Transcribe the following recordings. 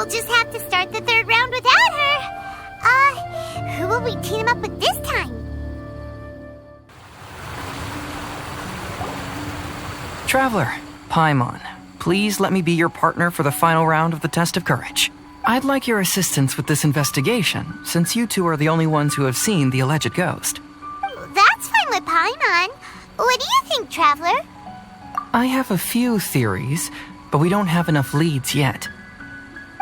we'll just have to start the third round without her. Who will we team up with this time? Traveler, Paimon, please let me be your partner for the final round of the test of courage. I'd like your assistance with this investigation, since you two are the only ones who have seen the alleged ghost. That's fine with Paimon. What do you think, Traveler? I have a few theories, but we don't have enough leads yet.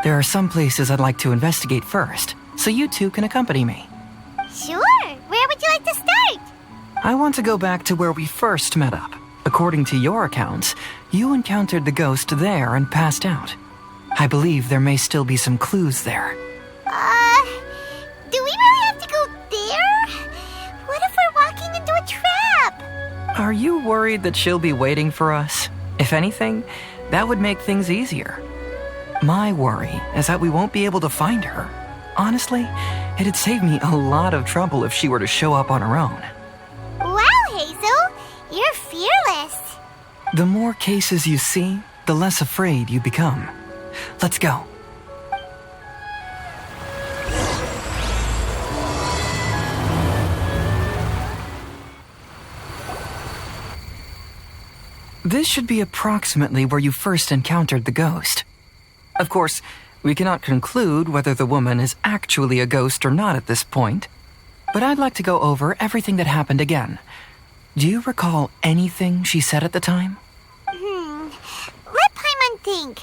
There are some places I'd like to investigate first, so you two can accompany me. Sure. Where would you like to start? I want to go back to where we first met up. According to your accounts, you encountered the ghost there and passed out. I believe there may still be some clues there. Do we really have to go there? What if we're walking into a trap? Are you worried that she'll be waiting for us? If anything, that would make things easier. My worry is that we won't be able to find her. Honestly, it'd save me a lot of trouble if she were to show up on her own. Wow, Hazel, you're fearless. The more cases you see, the less afraid you become. Let's go. This should be approximately where you first encountered the ghost. Of course, we cannot conclude whether the woman is actually a ghost or not at this point, but I'd like to go over everything that happened again. Do you recall anything she said at the time? Let Paimon think.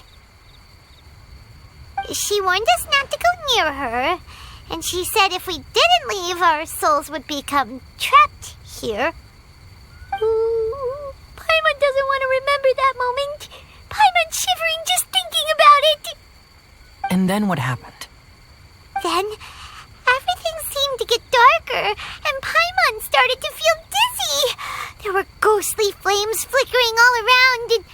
She warned us not to go near her, and she said if we didn't leave, our souls would become trapped here. Ooh, Paimon doesn't want to remember that moment. Paimon's shivering just thinking about it. And then what happened? Then, everything seemed to get darker, and Paimon started to feel dizzy. There were ghostly flames flickering all around, and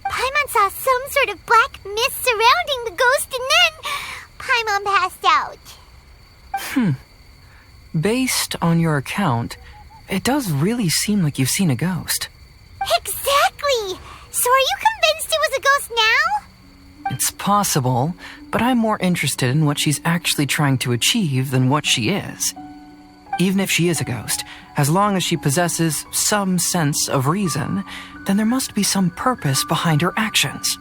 Paimon saw some sort of black mist surrounding the ghost, and then Paimon passed out. Based on your account, it does really seem like you've seen a ghost. Exactly! So are you convinced it was a ghost now? It's possible, but I'm more interested in what she's actually trying to achieve than what she is. Even if she is a ghost, as long as she possesses some sense of reason, then there must be some purpose behind her actions.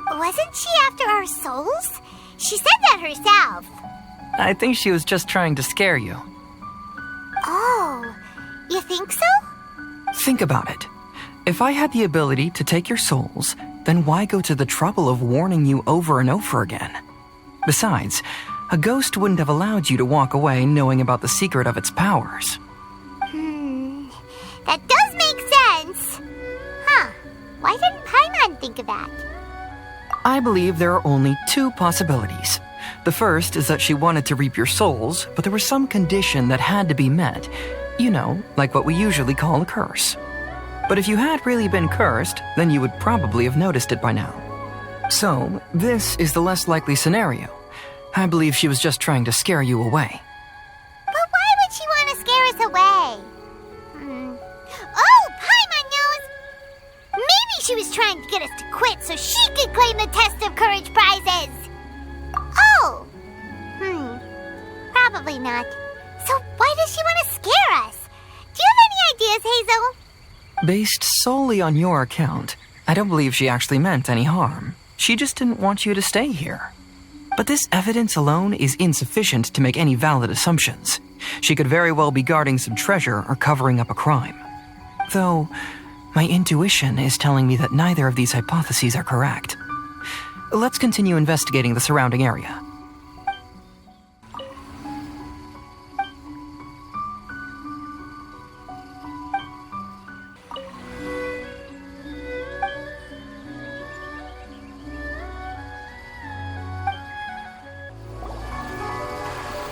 Wasn't she after our souls? She said that herself. I think she was just trying to scare you. Oh, you think so? Think about it. If I had the ability to take your souls, then why go to the trouble of warning you over and over again? Besides, a ghost wouldn't have allowed you to walk away knowing about the secret of its powers. That does make sense. Huh. Why didn't Paimon think of that? I believe there are only two possibilities. The first is that she wanted to reap your souls, but there was some condition that had to be met. You know, like what we usually call a curse. But if you had really been cursed, then you would probably have noticed it by now. So, this is the less likely scenario. I believe she was just trying to scare you away. But why would she want to scare us away? Oh, Paimon knows! Maybe she was trying to get us to quit so she could claim the Test of Courage prizes! Oh! Probably not. So why does she want to scare us? Do you have any ideas, Hazel? Based solely on your account, I don't believe she actually meant any harm. She just didn't want you to stay here. But this evidence alone is insufficient to make any valid assumptions. She could very well be guarding some treasure or covering up a crime. Though, my intuition is telling me that neither of these hypotheses are correct. Let's continue investigating the surrounding area.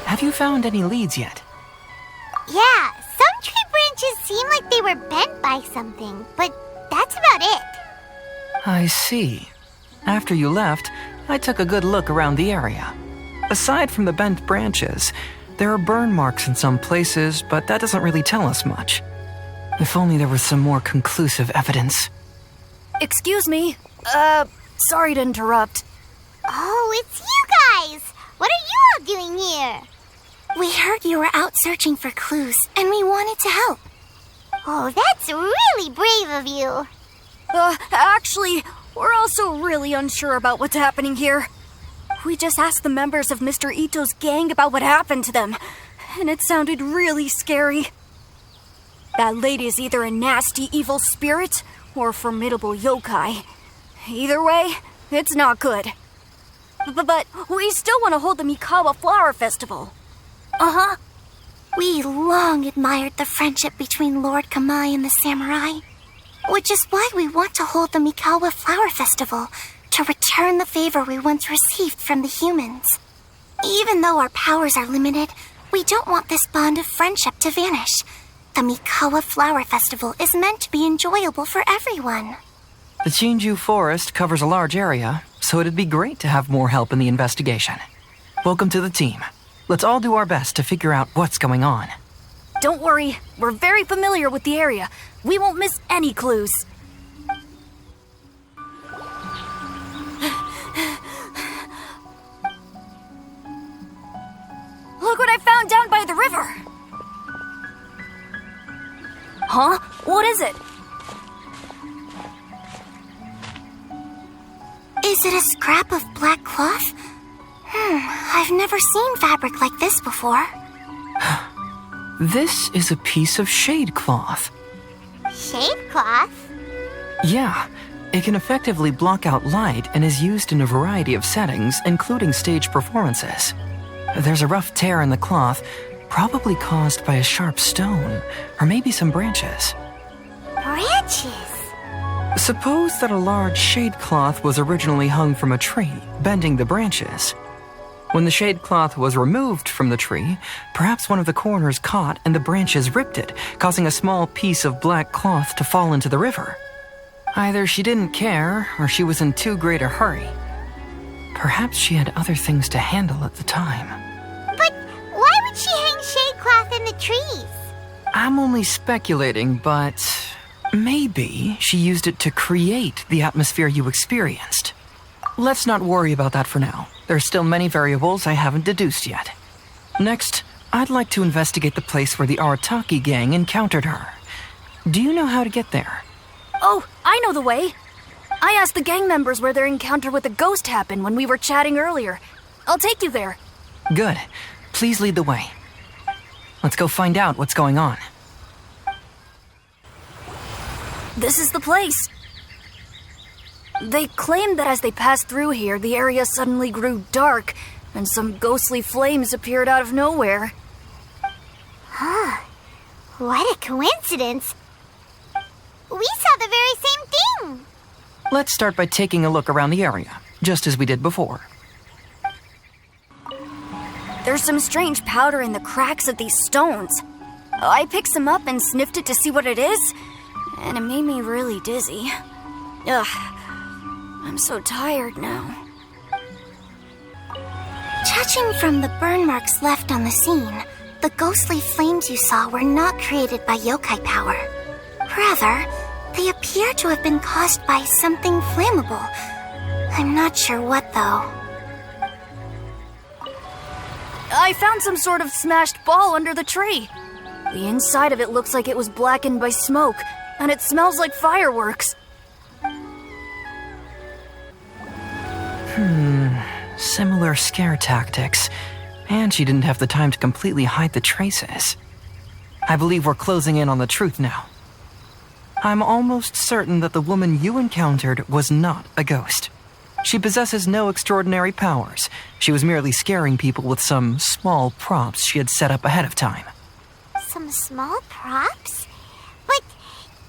Have you found any leads yet? Yeah, some tree branches seem like they were bent by something, but that's about it. I see. After you left, I took a good look around the area. Aside from the bent branches, there are burn marks in some places, but that doesn't really tell us much. If only there was some more conclusive evidence. Excuse me. Sorry to interrupt. Oh, it's you guys! What are you all doing here? We heard you were out searching for clues, and we wanted to help. Oh, that's really brave of you. Actually, we're also really unsure about what's happening here. We just asked the members of Mr. Ito's gang about what happened to them, and it sounded really scary. That lady is either a nasty evil spirit or a formidable yokai. Either way, it's not good. But we still want to hold the Mikawa Flower Festival. Uh-huh. We long admired the friendship between Lord Kamai and the samurai, which is why we want to hold the Mikawa Flower Festival to return the favor we once received from the humans. Even though our powers are limited, we don't want this bond of friendship to vanish. The Mikawa Flower Festival is meant to be enjoyable for everyone. The Chinju Forest covers a large area, so it'd be great to have more help in the investigation. Welcome to the team. Let's all do our best to figure out what's going on. Don't worry, we're very familiar with the area. We won't miss any clues. Look what I found down by the river! Huh? What is it? Is it a scrap of black cloth? I've never seen fabric like this before. This is a piece of shade cloth. Shade cloth? Yeah, it can effectively block out light and is used in a variety of settings, including stage performances. There's a rough tear in the cloth, probably caused by a sharp stone, or maybe some branches. Branches? Suppose that a large shade cloth was originally hung from a tree, bending the branches. When the shade cloth was removed from the tree, perhaps one of the corners caught and the branches ripped it, causing a small piece of black cloth to fall into the river. Either she didn't care, or she was in too great a hurry. Perhaps she had other things to handle at the time. But why would she hang shade cloth in the trees? I'm only speculating, but maybe she used it to create the atmosphere you experienced. Let's not worry about that for now. There's still many variables I haven't deduced yet. Next, I'd like to investigate the place where the Arataki gang encountered her. Do you know how to get there? Oh, I know the way. I asked the gang members where their encounter with the ghost happened when we were chatting earlier. I'll take you there. Good. Please lead the way. Let's go find out what's going on. This is the place. They claimed that as they passed through here, the area suddenly grew dark, and some ghostly flames appeared out of nowhere. What a coincidence. We saw the very same thing. Let's start by taking a look around the area, just as we did before. There's some strange powder in the cracks of these stones. I picked some up and sniffed it to see what it is, and it made me really dizzy. Ugh, I'm so tired now. Judging from the burn marks left on the scene, the ghostly flames you saw were not created by yokai power. Rather, they appear to have been caused by something flammable. I'm not sure what, though. I found some sort of smashed ball under the tree. The inside of it looks like it was blackened by smoke, and it smells like fireworks. Similar scare tactics. And she didn't have the time to completely hide the traces. I believe we're closing in on the truth now. I'm almost certain that the woman you encountered was not a ghost. She possesses no extraordinary powers. She was merely scaring people with some small props she had set up ahead of time. Some small props? But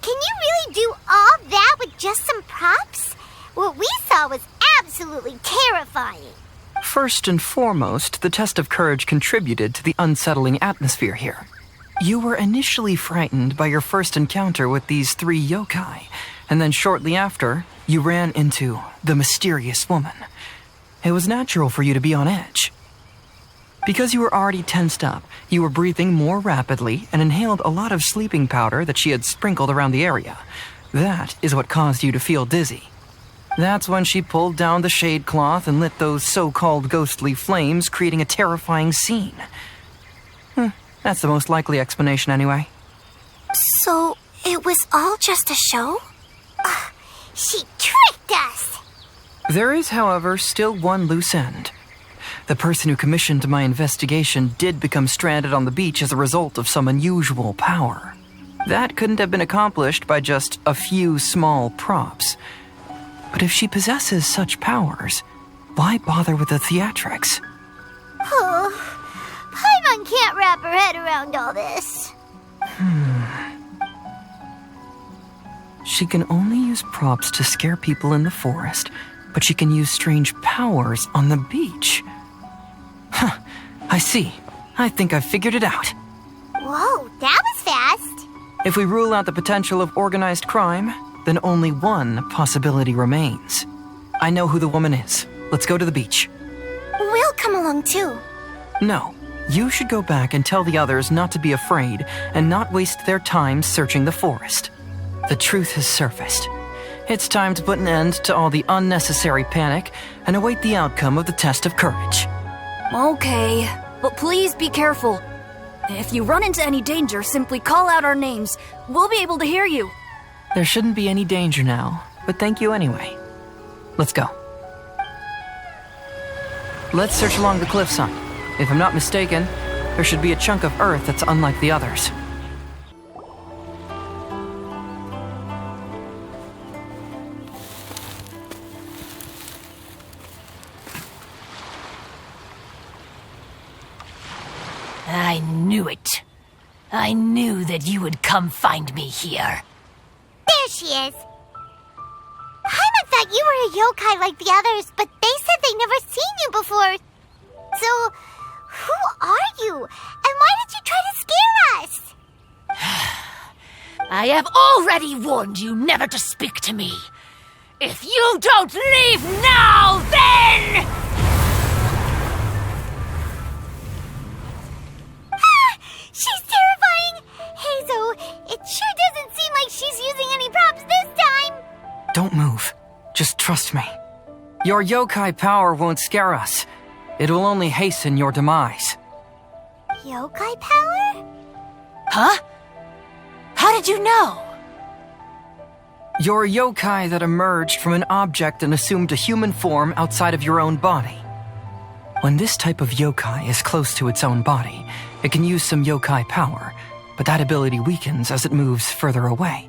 can you really do all that with just some props? What we saw was absolutely terrifying. First and foremost, the test of courage contributed to the unsettling atmosphere here. You were initially frightened by your first encounter with these 3 yokai, and then shortly after, you ran into the mysterious woman. It was natural for you to be on edge. Because you were already tensed up, you were breathing more rapidly and inhaled a lot of sleeping powder that she had sprinkled around the area. That is what caused you to feel dizzy. That's when she pulled down the shade cloth and lit those so-called ghostly flames, creating a terrifying scene. That's the most likely explanation anyway. So, it was all just a show? She tricked us! There is, however, still one loose end. The person who commissioned my investigation did become stranded on the beach as a result of some unusual power. That couldn't have been accomplished by just a few small props. But if she possesses such powers, why bother with the theatrics? Paimon can't wrap her head around all this. She can only use props to scare people in the forest, but she can use strange powers on the beach. I see. I think I've figured it out. Whoa, that was fast. If we rule out the potential of organized crime, then only one possibility remains. I know who the woman is. Let's go to the beach. We'll come along too. No, you should go back and tell the others not to be afraid and not waste their time searching the forest. The truth has surfaced. It's time to put an end to all the unnecessary panic and await the outcome of the test of courage. Okay, but please be careful. If you run into any danger, simply call out our names. We'll be able to hear you. There shouldn't be any danger now, but thank you anyway. Let's go. Let's search along the cliffside. If I'm not mistaken, there should be a chunk of earth that's unlike the others. I knew it. I knew that you would come find me here. There she is. Paimon thought you were a yokai like the others, but they said they'd never seen you before. So, who are you? And why did you try to scare us? I have already warned you never to speak to me. If you don't leave now, then... She's terrifying! Hazel, it sure doesn't seem like she's using any props this time! Don't move. Just trust me. Your yokai power won't scare us. It will only hasten your demise. Yokai power? Huh? How did you know? You're a yokai that emerged from an object and assumed a human form outside of your own body. When this type of yokai is close to its own body, it can use some yokai power, but that ability weakens as it moves further away.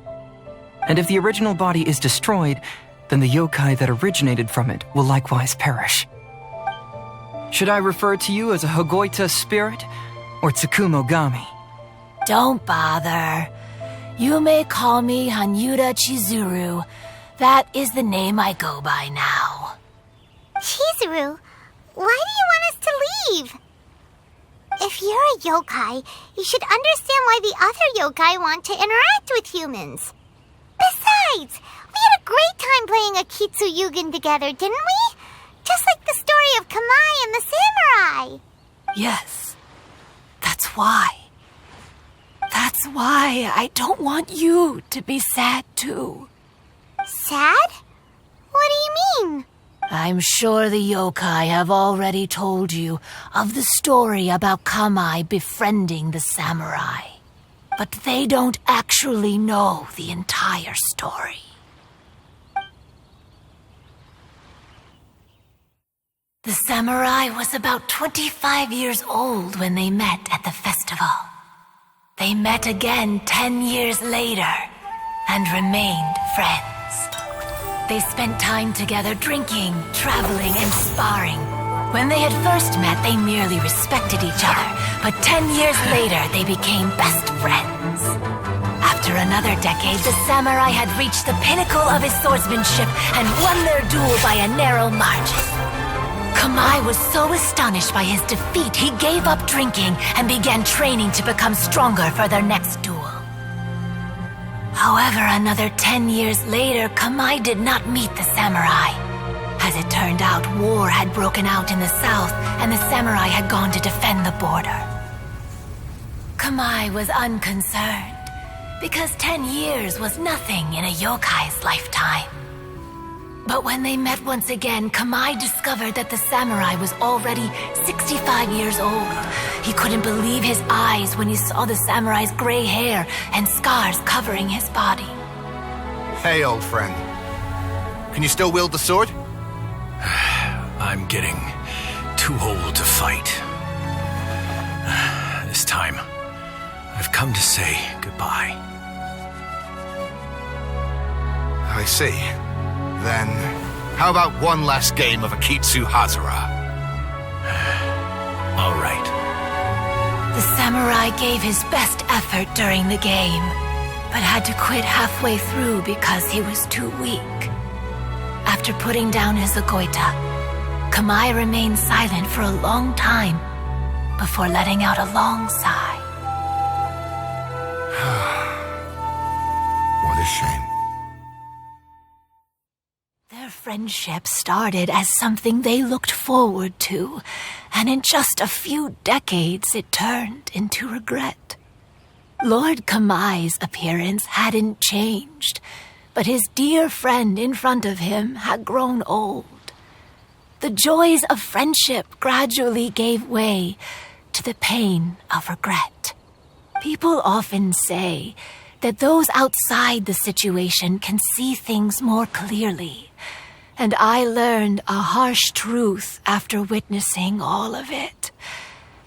And if the original body is destroyed, then the yokai that originated from it will likewise perish. Should I refer to you as a Hagoita spirit or Tsukumogami? Don't bother. You may call me Hanyuda Chizuru. That is the name I go by now. Chizuru, why do you want us to leave? If you're a yokai, you should understand why the other yokai want to interact with humans. Besides, we had a great time playing Akitsu Yugen together, didn't we? Just like the story of Kamai and the samurai. Yes. That's why. That's why I don't want you to be sad too. Sad? What do you mean? I'm sure the yokai have already told you of the story about Kamai befriending the samurai. But they don't actually know the entire story. The samurai was about 25 years old when they met at the festival. They met again 10 years later and remained friends. They spent time together drinking, traveling, and sparring. When they had first met, they merely respected each other, but 10 years later, they became best friends. After another decade, the samurai had reached the pinnacle of his swordsmanship and won their duel by a narrow margin. Kamai was so astonished by his defeat, he gave up drinking and began training to become stronger for their next duel. However, another 10 years later, Kamai did not meet the samurai. As it turned out, war had broken out in the south, and the samurai had gone to defend the border. Kamai was unconcerned, because 10 years was nothing in a yokai's lifetime. But when they met once again, Kamai discovered that the samurai was already 65 years old. He couldn't believe his eyes when he saw the samurai's gray hair and scars covering his body. Hey, old friend. Can you still wield the sword? I'm getting too old to fight. This time, I've come to say goodbye. I see. Then, how about one last game of Akitsu Hazara? All right. The samurai gave his best effort during the game, but had to quit halfway through because he was too weak. After putting down his agoita, Kamai remained silent for a long time before letting out a long sigh. What a shame. Their friendship started as something they looked forward to, and in just a few decades it turned into regret. Lord Kamai's appearance hadn't changed, but his dear friend in front of him had grown old. The joys of friendship gradually gave way to the pain of regret. People often say that those outside the situation can see things more clearly, and I learned a harsh truth after witnessing all of it.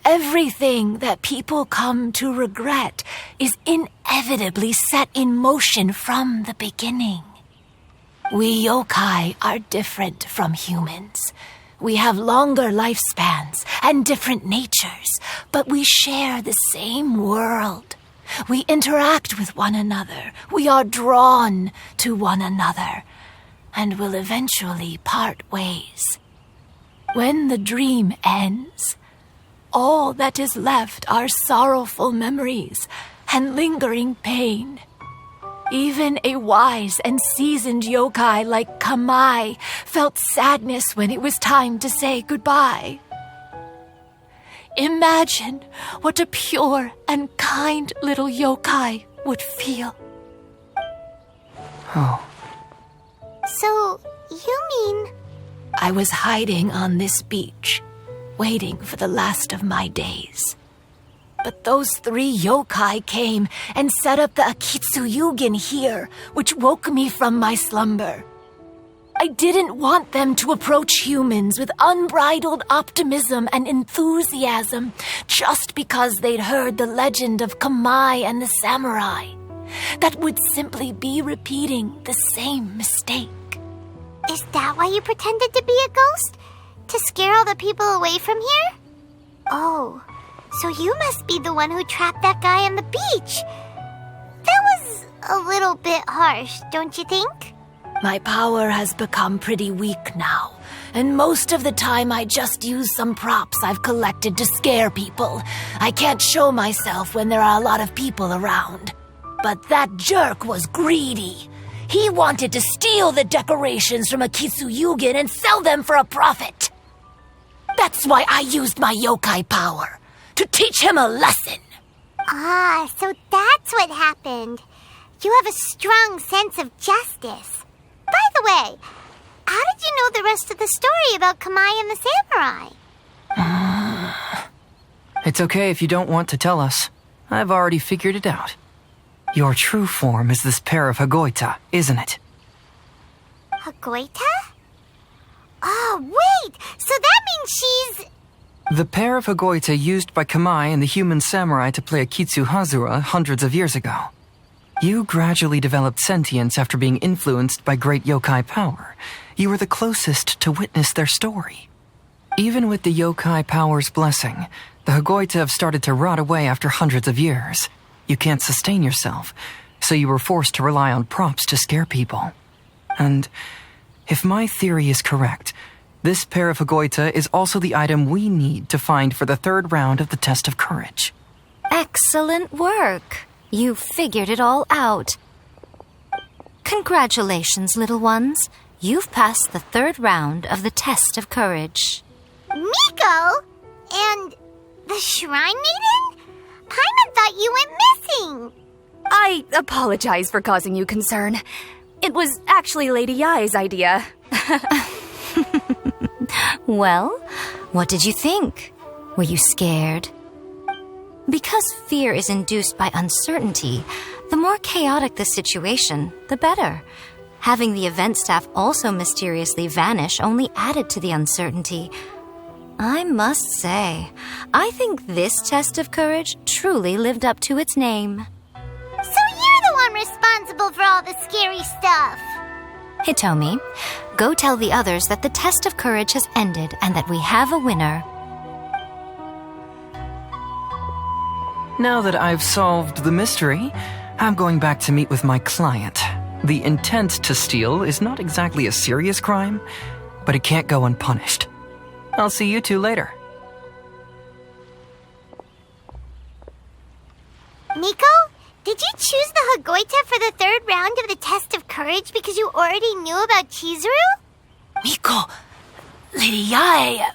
Everything that people come to regret is inevitably set in motion from the beginning. We yokai are different from humans. We have longer lifespans and different natures, but we share the same world. We interact with one another. We are drawn to one another, and will eventually part ways. When the dream ends, all that is left are sorrowful memories and lingering pain. Even a wise and seasoned yokai like Kamai felt sadness when it was time to say goodbye. Imagine what a pure and kind little yokai would feel. Oh. So, you mean... I was hiding on this beach, waiting for the last of my days. But those 3 yokai came and set up the Akitsu Yugen here, which woke me from my slumber. I didn't want them to approach humans with unbridled optimism and enthusiasm just because they'd heard the legend of Kamai and the samurai. That would simply be repeating the same mistake. Is that why you pretended to be a ghost? To scare all the people away from here? Oh, so you must be the one who trapped that guy on the beach. That was a little bit harsh, don't you think? My power has become pretty weak now, and most of the time I just use some props I've collected to scare people. I can't show myself when there are a lot of people around. But that jerk was greedy. He wanted to steal the decorations from Akitsu Yugen and sell them for a profit. That's why I used my yokai power, to teach him a lesson. Ah, so that's what happened. You have a strong sense of justice. By the way, how did you know the rest of the story about Kamai and the samurai? It's okay if you don't want to tell us. I've already figured it out. Your true form is this pair of Hagoita, isn't it? Hagoita? Oh, wait! So that means she's... The pair of Hagoita used by Kamai and the human samurai to play Akitsu Hazara hundreds of years ago. You gradually developed sentience after being influenced by great yokai power. You were the closest to witness their story. Even with the yokai power's blessing, the Hagoita have started to rot away after hundreds of years. You can't sustain yourself, so you were forced to rely on props to scare people. And if my theory is correct, this pair of Hagoita is also the item we need to find for the 3rd round of the test of courage. Excellent work. You figured it all out. Congratulations, little ones. You've passed the 3rd round of the test of courage. Miko? And the Shrine Maiden? Paimon thought you went missing. I apologize for causing you concern. It was actually Lady Yai's idea. Well, what did you think? Were you scared? Because fear is induced by uncertainty, the more chaotic the situation, the better. Having the event staff also mysteriously vanish only added to the uncertainty. I must say, I think this test of courage truly lived up to its name. So you're the one responsible for all the scary stuff. Hitomi, go tell the others that the test of courage has ended and that we have a winner. Now that I've solved the mystery, I'm going back to meet with my client. The intent to steal is not exactly a serious crime, but it can't go unpunished. I'll see you two later. Nico, did you choose the Hagoita for the third round of the test of courage because you already knew about Chizuru? Miko, Lady Yae,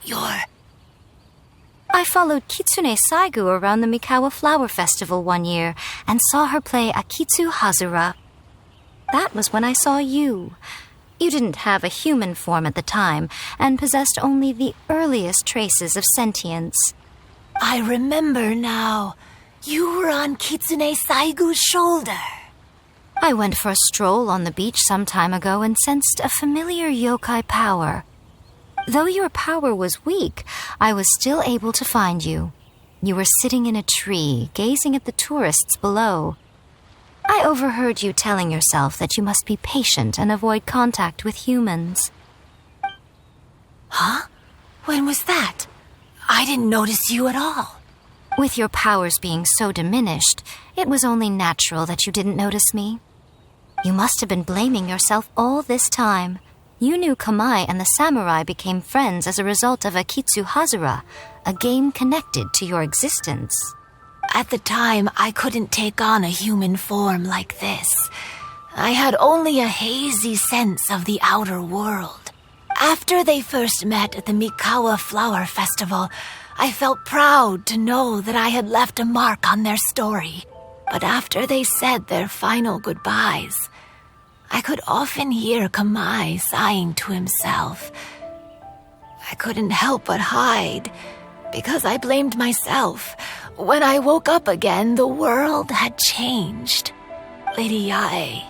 you're... I followed Kitsune Saigu around the Mikawa Flower Festival one year and saw her play Akitsu Hazura. That was when I saw you. You didn't have a human form at the time and possessed only the earliest traces of sentience. I remember now. You were on Kitsune Saigu's shoulder. I went for a stroll on the beach some time ago and sensed a familiar yokai power. Though your power was weak, I was still able to find you. You were sitting in a tree, gazing at the tourists below. I overheard you telling yourself that you must be patient and avoid contact with humans. Huh? When was that? I didn't notice you at all. With your powers being so diminished, it was only natural that you didn't notice me. You must have been blaming yourself all this time. You knew Kamai and the samurai became friends as a result of Akitsu Hazura, a game connected to your existence. At the time, I couldn't take on a human form like this. I had only a hazy sense of the outer world. After they first met at the Mikawa Flower Festival, I felt proud to know that I had left a mark on their story. But after they said their final goodbyes, I could often hear Kamai sighing to himself. I couldn't help but hide, because I blamed myself. When I woke up again, the world had changed. Lady Yae,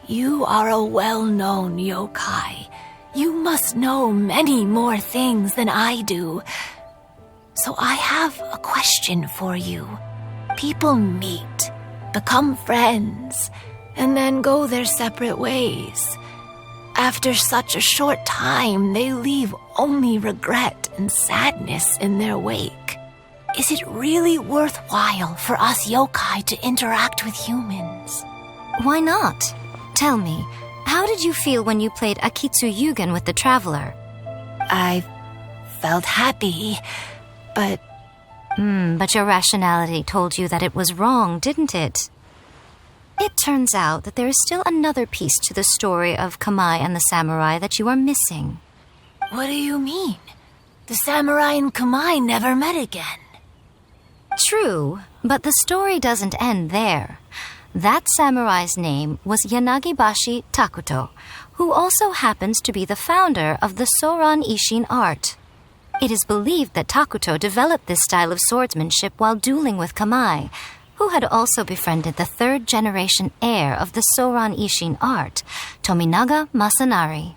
you are a well-known yokai. You must know many more things than I do. So I have a question for you. People meet, become friends, and then go their separate ways. After such a short time, they leave only regret and sadness in their wake. Is it really worthwhile for us yokai to interact with humans? Why not? Tell me, how did you feel when you played Akitsu Yugen with the Traveler? I felt happy, but... But your rationality told you that it was wrong, didn't it? It turns out that there is still another piece to the story of Kamai and the samurai that you are missing. What do you mean? The samurai and Kamai never met again. True, but the story doesn't end there. That samurai's name was Yanagibashi Takuto, who also happens to be the founder of the Soran Ishin art. It is believed that Takuto developed this style of swordsmanship while dueling with Kamai, who had also befriended the third-generation heir of the Soran Ishin art, Tominaga Masanari.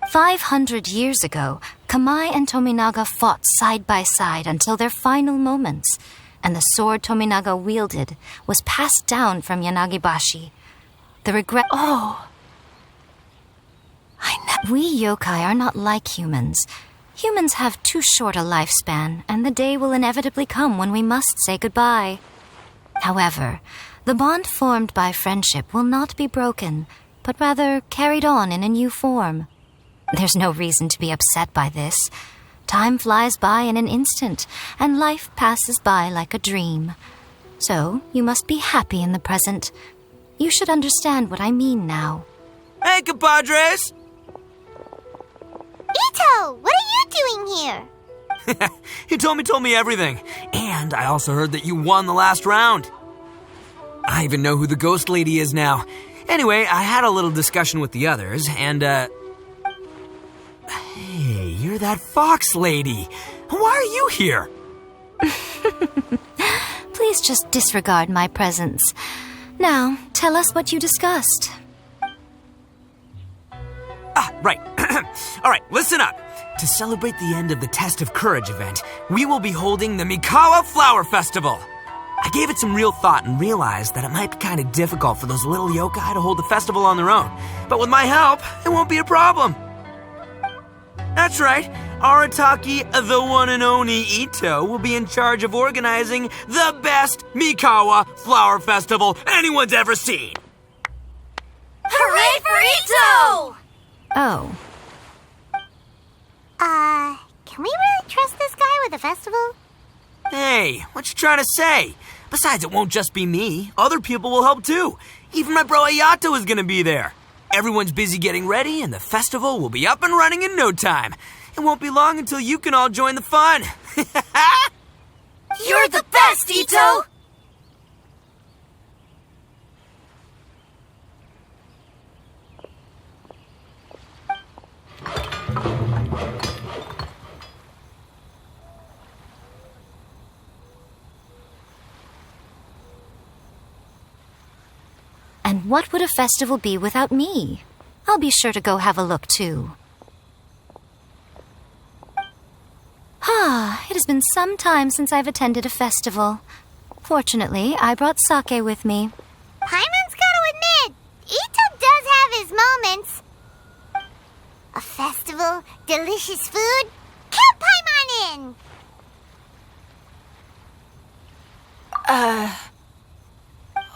500 years ago, Kamai and Tominaga fought side by side until their final moments, and the sword Tominaga wielded was passed down from Yanagibashi. The regret... We yokai are not like humans. Humans have too short a lifespan, and the day will inevitably come when we must say goodbye. However, the bond formed by friendship will not be broken, but rather carried on in a new form. There's no reason to be upset by this. Time flies by in an instant, and life passes by like a dream. So, you must be happy in the present. You should understand what I mean now. Hey, compadres! Ito, what are you doing here? Hitomi told me everything. And I also heard that you won the last round. I even know who the ghost lady is now. Anyway, I had a little discussion with the others, and, that fox lady. Why are you here? Please just disregard my presence. Now, tell us what you discussed. Right. All right, listen up. To celebrate the end of the Test of Courage event, we will be holding the Mikawa Flower Festival. I gave it some real thought and realized that it might be kind of difficult for those little yokai to hold the festival on their own. But with my help, it won't be a problem. That's right. Arataki, the one and only Ito, will be in charge of organizing the best Mikawa Flower Festival anyone's ever seen. Hooray for Ito! Oh. Can we really trust this guy with the festival? Hey, what you trying to say? Besides, it won't just be me. Other people will help too. Even my bro Ayato is gonna be there. Everyone's busy getting ready, and the festival will be up and running in no time. It won't be long until you can all join the fun. You're the best, Ito! And what would a festival be without me? I'll be sure to go have a look, too. It has been some time since I've attended a festival. Fortunately, I brought sake with me. Paimon's gotta admit, Ito does have his moments. A festival, delicious food, count Paimon in!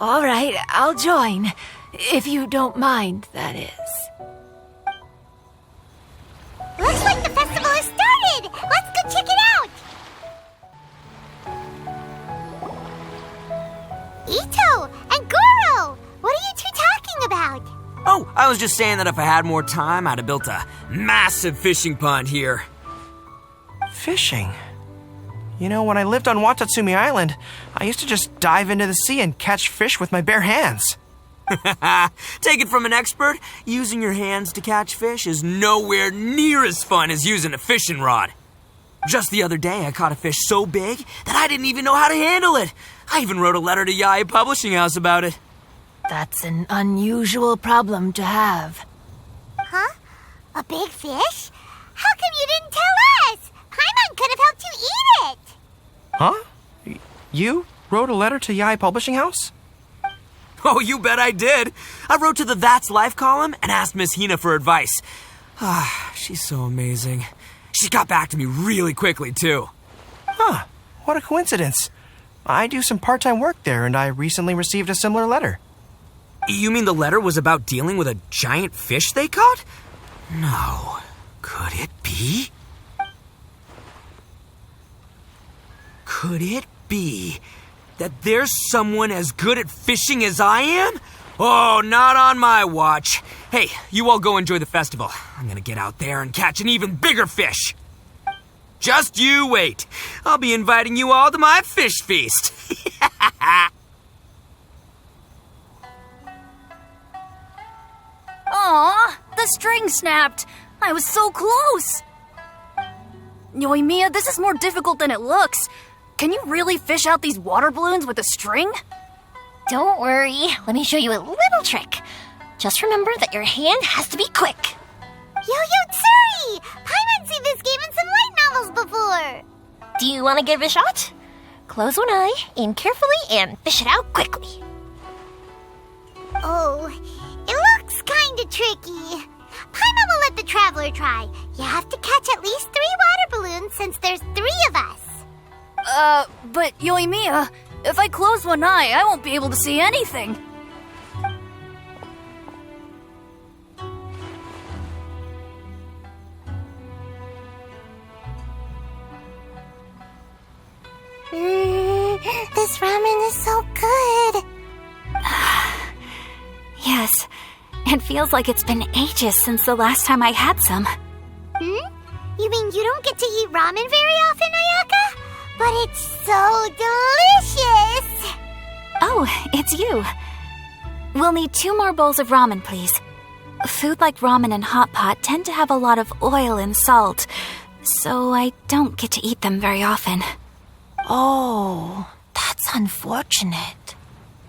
All right, I'll join. If you don't mind, that is. Looks like the festival has started! Let's go check it out! Ito and Goro! What are you two talking about? Oh, I was just saying that if I had more time, I'd have built a massive fishing pond here. Fishing? You know, when I lived on Watatsumi Island, I used to just dive into the sea and catch fish with my bare hands. Take it from an expert, using your hands to catch fish is nowhere near as fun as using a fishing rod. Just the other day, I caught a fish so big that I didn't even know how to handle it. I even wrote a letter to Yae Publishing House about it. That's an unusual problem to have. Huh? A big fish? How come you didn't tell us? Paimon could have helped you eat it! Huh? You wrote a letter to Yae Publishing House? Oh, you bet I did. I wrote to the That's Life column and asked Miss Hina for advice. She's so amazing. She got back to me really quickly, too. Huh, what a coincidence. I do some part-time work there, and I recently received a similar letter. You mean the letter was about dealing with a giant fish they caught? No. Could it be? Could it be that there's someone as good at fishing as I am? Oh, not on my watch. Hey, you all go enjoy the festival. I'm gonna get out there and catch an even bigger fish. Just you wait. I'll be inviting you all to my fish feast. Aw, the string snapped. I was so close. Yoimiya, this is more difficult than it looks. Can you really fish out these water balloons with a string? Don't worry, let me show you a little trick. Just remember that your hand has to be quick. Yo-Yo Tsuri! Paimon's seen this game in some light novels before! Do you want to give it a shot? Close one eye, aim carefully, and fish it out quickly. Oh, it looks kinda tricky. Paimon will let the traveler try. You have to catch at least 3 water balloons since there's 3 of us. But Yoimiya, if I close one eye, I won't be able to see anything. This ramen is so good. Yes, it feels like it's been ages since the last time I had some. You mean you don't get to eat ramen very often, Ayaka? But it's so delicious! Oh, it's you. We'll need 2 more bowls of ramen, please. Food like ramen and hot pot tend to have a lot of oil and salt. so I don't get to eat them very often. Oh, that's unfortunate.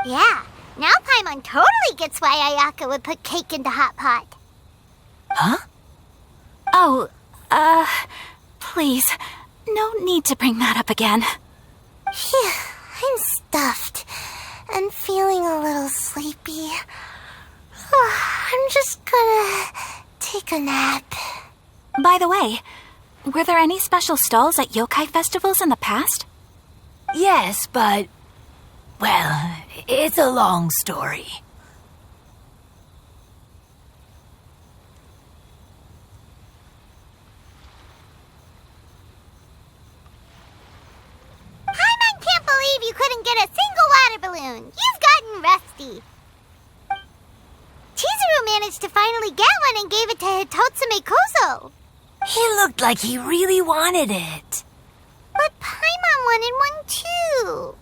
Yeah, now Paimon totally gets why Ayaka would put cake into Hot Pot. Huh? Oh, please, no need to bring that up again. Phew, I'm stuffed and feeling a little sleepy. I'm just gonna take a nap. By the way, were there any special stalls at yokai festivals in the past? Yes, but... well, it's a long story. Paimon can't believe you couldn't get a single water balloon. You've gotten rusty. Chizuru managed to finally get one and gave it to Hitotsume Kozo. He looked like he really wanted it. But Paimon wanted one too.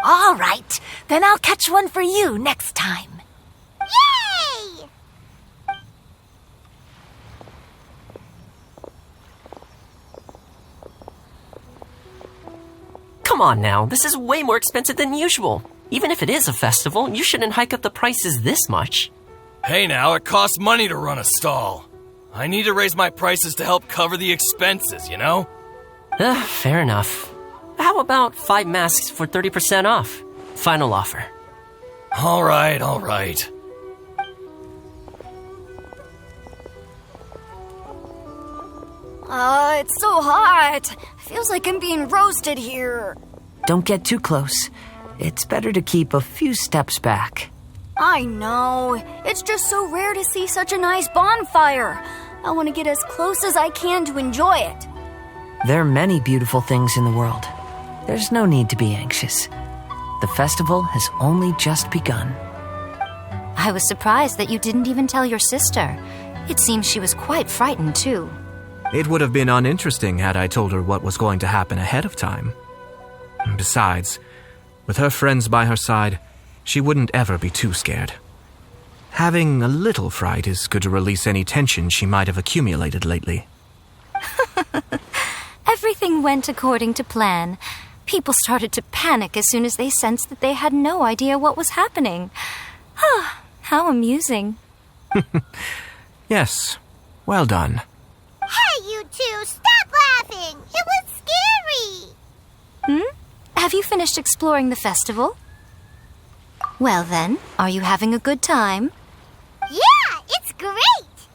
All right, then I'll catch one for you next time. Yay! Come on now, this is way more expensive than usual. Even if it is a festival, you shouldn't hike up the prices this much. Hey now, it costs money to run a stall. I need to raise my prices to help cover the expenses, you know? Fair enough. How about 5 masks for 30% off? Final offer. All right. It's so hot. Feels like I'm being roasted here. Don't get too close. It's better to keep a few steps back. I know. It's just so rare to see such a nice bonfire. I want to get as close as I can to enjoy it. There are many beautiful things in the world. There's no need to be anxious. The festival has only just begun. I was surprised that you didn't even tell your sister. It seems she was quite frightened, too. It would have been uninteresting had I told her what was going to happen ahead of time. Besides, with her friends by her side, she wouldn't ever be too scared. Having a little fright is good to release any tension she might have accumulated lately. Everything went according to plan. People started to panic as soon as they sensed that they had no idea what was happening. How amusing. Yes, well done. Hey, you two, stop laughing! It was scary! Have you finished exploring the festival? Well then, are you having a good time? Yeah, it's great!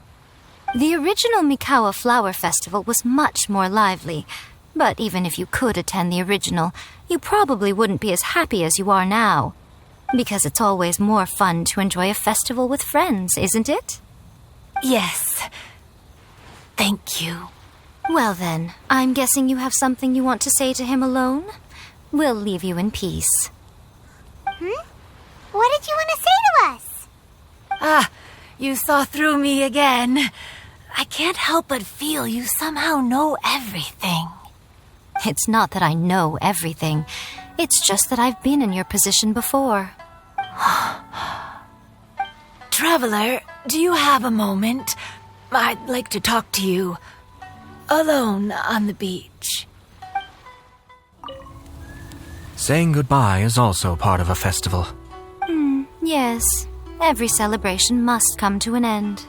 The original Mikawa Flower Festival was much more lively, but even if you could attend the original, you probably wouldn't be as happy as you are now. Because it's always more fun to enjoy a festival with friends, isn't it? Yes. Thank you. Well then, I'm guessing you have something you want to say to him alone? We'll leave you in peace. What did you want to say to us? You saw through me again. I can't help but feel you somehow know everything. It's not that I know everything. It's just that I've been in your position before. Traveler, do you have a moment? I'd like to talk to you. Alone on the beach. Saying goodbye is also part of a festival. Yes, every celebration must come to an end.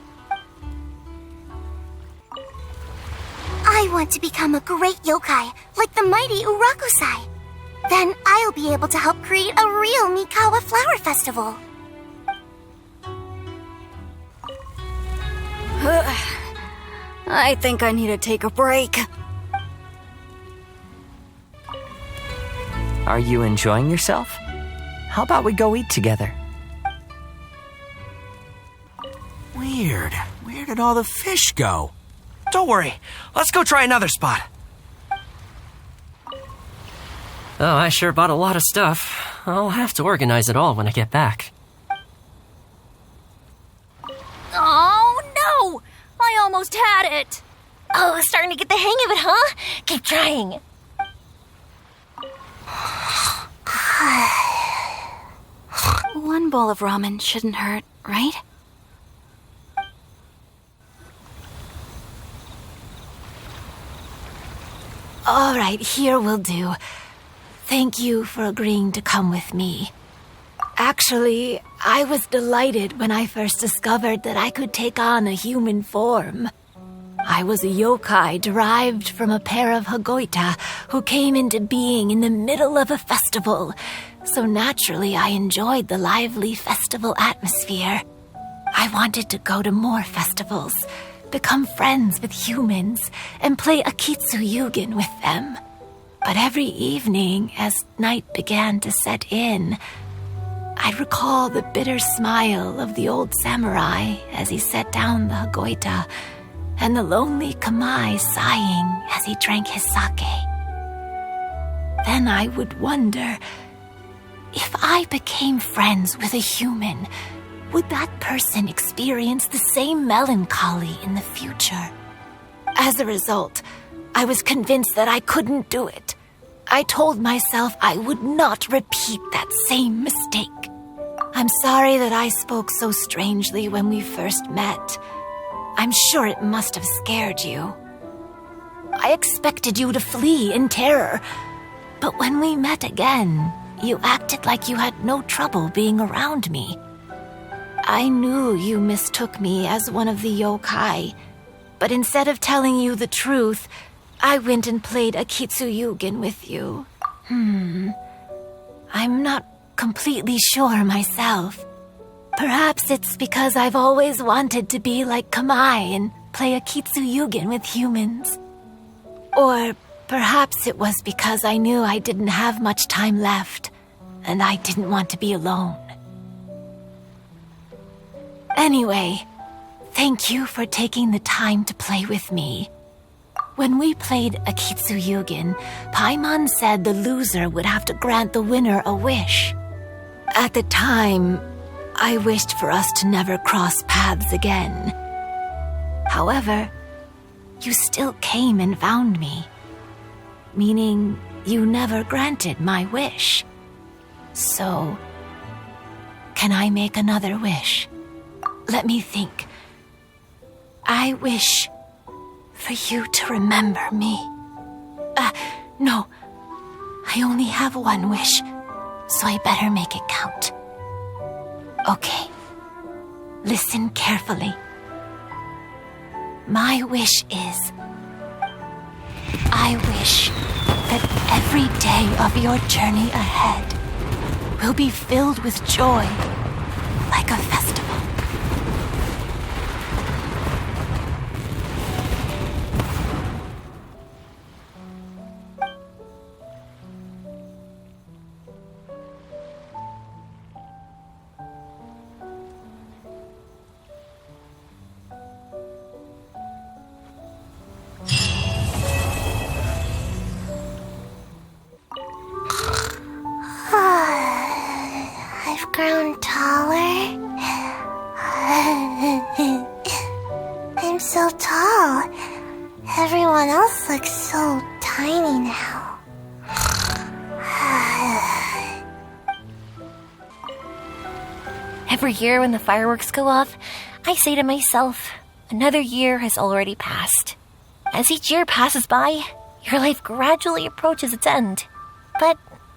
I want to become a great yokai, like the mighty Urakusai. Then I'll be able to help create a real Mikawa Flower Festival. I think I need to take a break. Are you enjoying yourself? How about we go eat together? Weird. Where did all the fish go? Don't worry. Let's go try another spot. Oh, I sure bought a lot of stuff. I'll have to organize it all when I get back. Oh, no! I almost had it! Oh, starting to get the hang of it, huh? Keep trying. One bowl of ramen shouldn't hurt, right? All right, here will do. Thank you for agreeing to come with me. Actually, I was delighted when I first discovered that I could take on a human form. I was a yokai derived from a pair of Hagoita who came into being in the middle of a festival, so naturally I enjoyed the lively festival atmosphere. I wanted to go to more festivals, become friends with humans, and play Akitsu Yugen with them. But every evening, as night began to set in, I'd recall the bitter smile of the old samurai as he set down the Hagoita, and the lonely Kamai sighing as he drank his sake. Then I would wonder, if I became friends with a human, would that person experience the same melancholy in the future? As a result, I was convinced that I couldn't do it. I told myself I would not repeat that same mistake. I'm sorry that I spoke so strangely when we first met. I'm sure it must have scared you. I expected you to flee in terror, but when we met again, you acted like you had no trouble being around me. I knew you mistook me as one of the yokai, but instead of telling you the truth, I went and played Akitsu Yugen with you. I'm not completely sure myself. Perhaps it's because I've always wanted to be like Kamai and play Akitsu Yugen with humans. Or perhaps it was because I knew I didn't have much time left, and I didn't want to be alone. Anyway, thank you for taking the time to play with me. When we played Akitsu Yugen, Paimon said the loser would have to grant the winner a wish. At the time, I wished for us to never cross paths again. However, you still came and found me, meaning you never granted my wish. So, can I make another wish? Let me think. I wish for you to remember me. No. I only have one wish, so I better make it count. Okay. Listen carefully. My wish is, I wish that every day of your journey ahead will be filled with joy, like a festival. I've grown taller. I'm so tall. Everyone else looks so tiny now. Every year when the fireworks go off, I say to myself, another year has already passed. As each year passes by, your life gradually approaches its end. But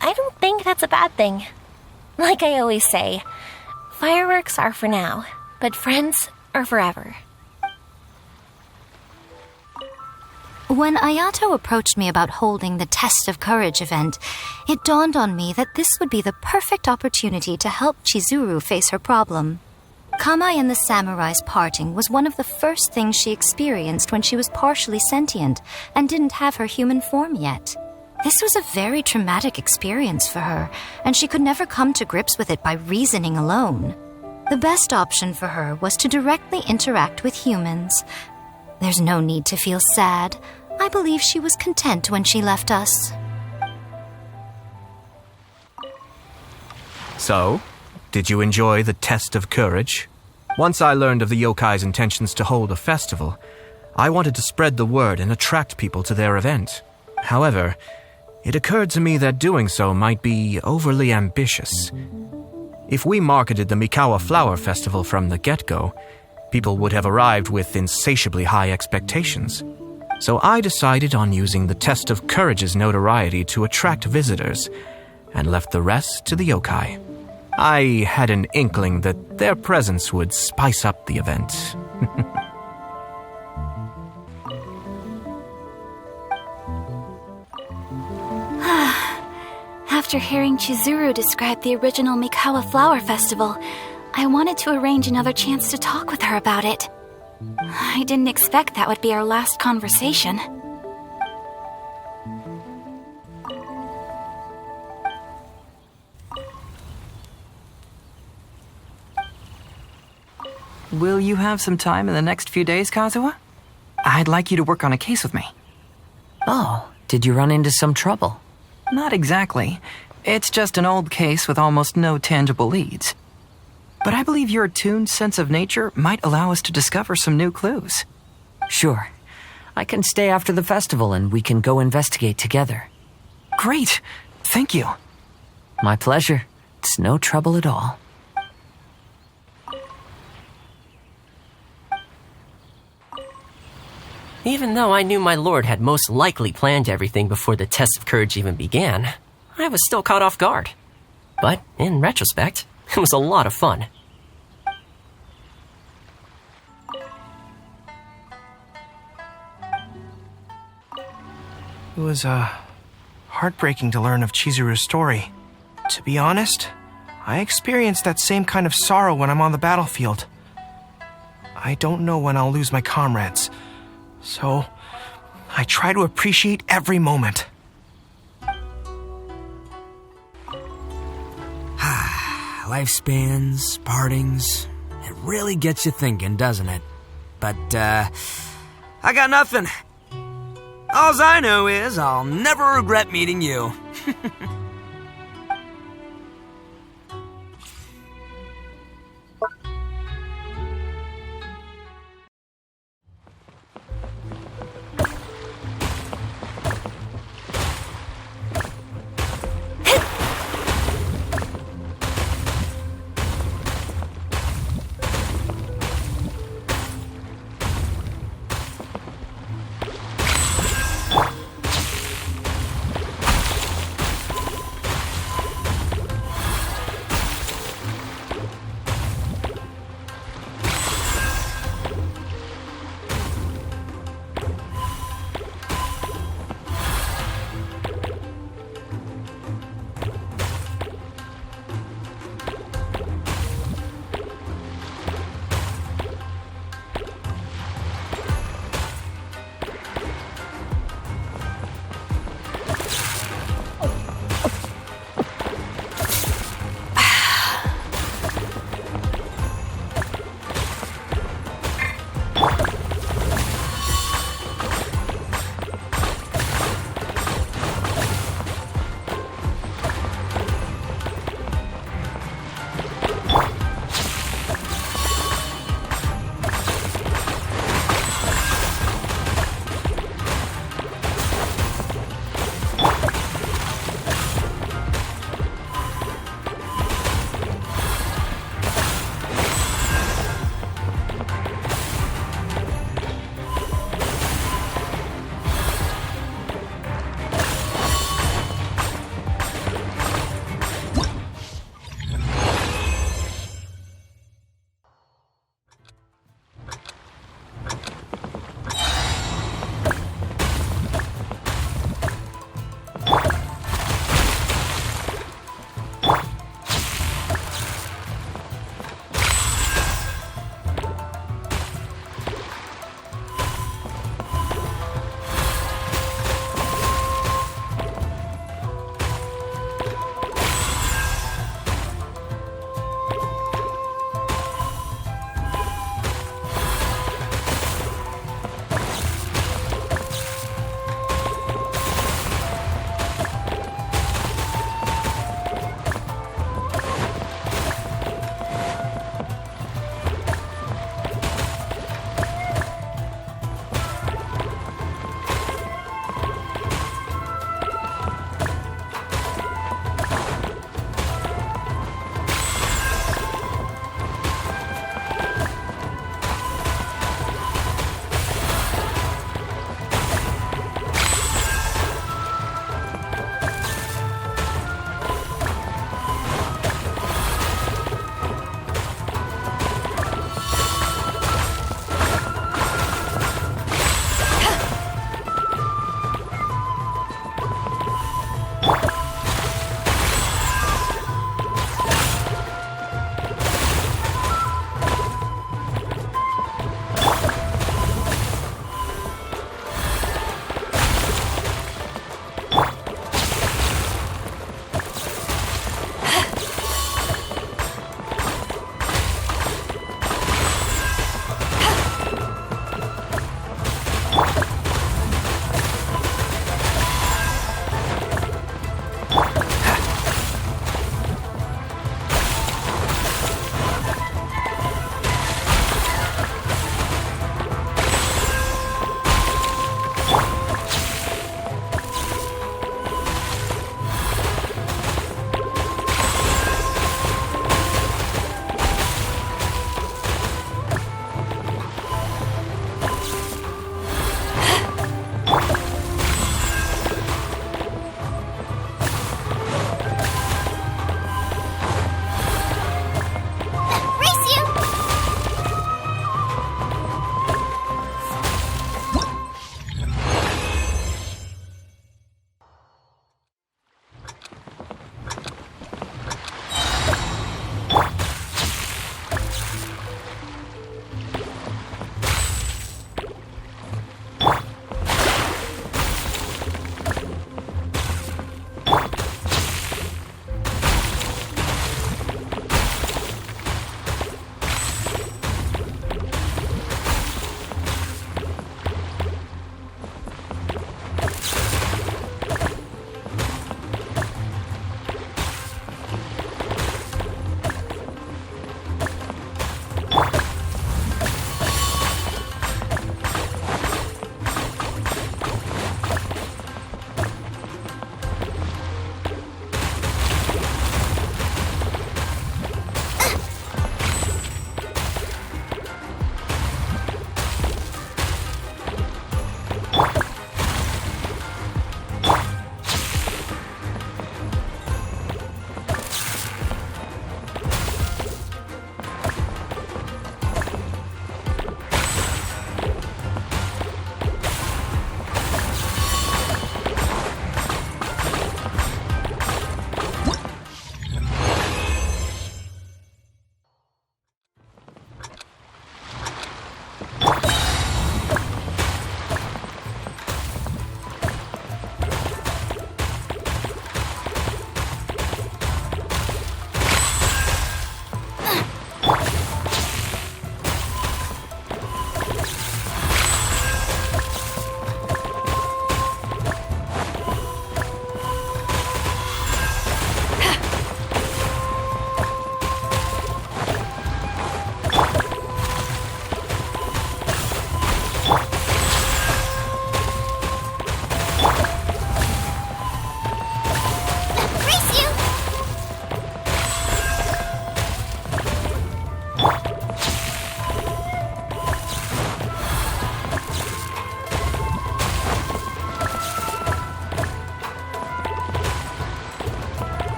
I don't think that's a bad thing. Like I always say, fireworks are for now, but friends are forever. When Ayato approached me about holding the Test of Courage event, it dawned on me that this would be the perfect opportunity to help Chizuru face her problem. Kamai and the samurai's parting was one of the first things she experienced when she was partially sentient and didn't have her human form yet. This was a very traumatic experience for her, and she could never come to grips with it by reasoning alone. The best option for her was to directly interact with humans. There's no need to feel sad. I believe she was content when she left us. So, did you enjoy the Test of Courage? Once I learned of the yokai's intentions to hold a festival, I wanted to spread the word and attract people to their event. However, it occurred to me that doing so might be overly ambitious. If we marketed the Mikawa Flower Festival from the get-go, people would have arrived with insatiably high expectations. So I decided on using the test of courage's notoriety to attract visitors, and left the rest to the yokai. I had an inkling that their presence would spice up the event. After hearing Chizuru describe the original Mikawa Flower Festival, I wanted to arrange another chance to talk with her about it. I didn't expect that would be our last conversation. Will you have some time in the next few days, Kazuha? I'd like you to work on a case with me. Oh, did you run into some trouble? Not exactly. It's just an old case with almost no tangible leads. But I believe your attuned sense of nature might allow us to discover some new clues. Sure. I can stay after the festival and we can go investigate together. Great. Thank you. My pleasure. It's no trouble at all. Even though I knew my lord had most likely planned everything before the test of courage even began, I was still caught off guard. But in retrospect, it was a lot of fun. It was, heartbreaking to learn of Chizuru's story. To be honest, I experienced that same kind of sorrow when I'm on the battlefield. I don't know when I'll lose my comrades, so I try to appreciate every moment. Lifespans, partings, it really gets you thinking, doesn't it? But, I got nothing. Alls I know is I'll never regret meeting you.